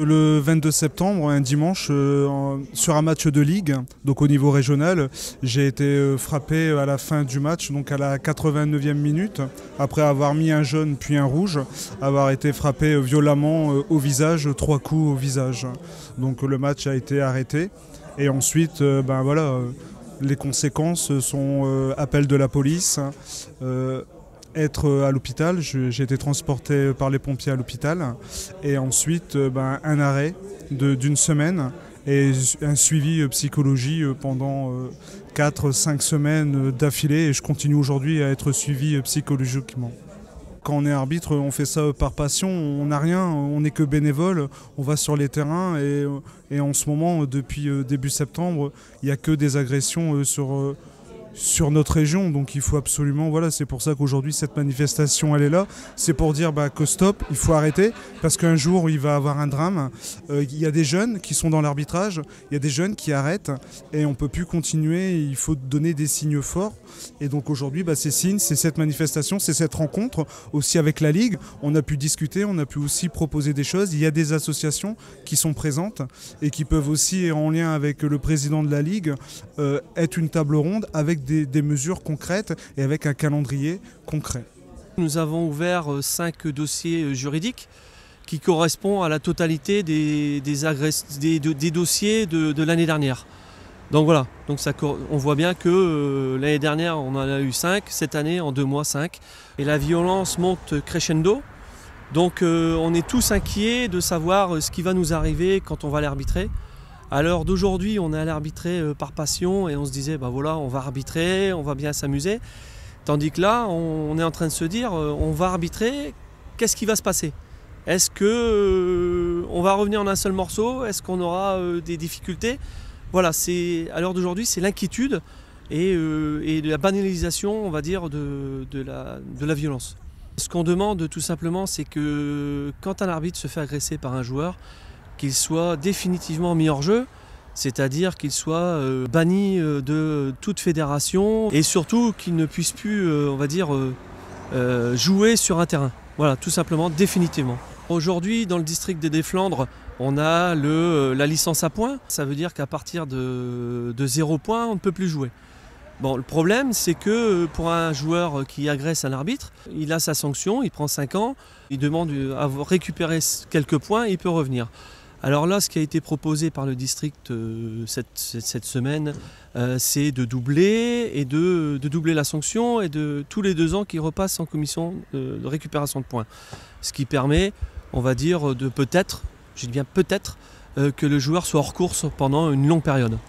Le 22 septembre, un dimanche, sur un match de ligue, donc au niveau régional, j'ai été frappé à la fin du match, donc à la 89e minute, après avoir mis un jaune puis un rouge, avoir été frappé violemment au visage, 3 coups au visage. Donc le match a été arrêté et ensuite, les conséquences sont appel de la police. Être à l'hôpital, j'ai été transporté par les pompiers à l'hôpital et ensuite un arrêt d'une semaine et un suivi psychologie pendant 4-5 semaines d'affilée et je continue aujourd'hui à être suivi psychologiquement. Quand on est arbitre, on fait ça par passion, on n'a rien, on n'est que bénévole, on va sur les terrains et en ce moment, depuis début septembre, il n'y a que des agressions sur notre région, donc il faut absolument, voilà, c'est pour ça qu'aujourd'hui cette manifestation elle est là, c'est pour dire que stop, il faut arrêter, parce qu'un jour il va y avoir un drame, il y a des jeunes qui sont dans l'arbitrage, il y a des jeunes qui arrêtent et on ne peut plus continuer, il faut donner des signes forts et donc aujourd'hui ces signes, c'est cette manifestation, c'est cette rencontre aussi avec la Ligue, on a pu discuter, on a pu aussi proposer des choses, il y a des associations qui sont présentes et qui peuvent aussi en lien avec le président de la Ligue être une table ronde avec des mesures concrètes et avec un calendrier concret. Nous avons ouvert 5 dossiers juridiques qui correspondent à la totalité des dossiers de l'année dernière. Donc voilà, on voit bien que l'année dernière on en a eu 5, cette année en 2 mois 5. Et la violence monte crescendo. Donc on est tous inquiets de savoir ce qui va nous arriver quand on va aller arbitrer. À l'heure d'aujourd'hui, on est allé arbitrer par passion et on se disait, voilà, on va arbitrer, on va bien s'amuser. Tandis que là, on est en train de se dire, on va arbitrer, qu'est-ce qui va se passer? Est-ce qu'on va revenir en un seul morceau? Est-ce qu'on aura des difficultés? Voilà, à l'heure d'aujourd'hui, c'est l'inquiétude et la banalisation, on va dire, de la violence. Ce qu'on demande tout simplement, c'est que quand un arbitre se fait agresser par un joueur, qu'il soit définitivement mis hors jeu, c'est-à-dire qu'il soit banni de toute fédération et surtout qu'il ne puisse plus, jouer sur un terrain. Voilà, tout simplement, définitivement. Aujourd'hui, dans le district des Flandres, on a la licence à points. Ça veut dire qu'à partir de 0 points, on ne peut plus jouer. Bon, le problème, c'est que pour un joueur qui agresse un arbitre, il a sa sanction, il prend 5 ans, il demande à récupérer quelques points et il peut revenir. Alors là, ce qui a été proposé par le district cette semaine, c'est de doubler la sanction et de tous les 2 ans qu'il repasse en commission de récupération de points. Ce qui permet, on va dire, de peut-être, je dis bien peut-être, que le joueur soit hors course pendant une longue période.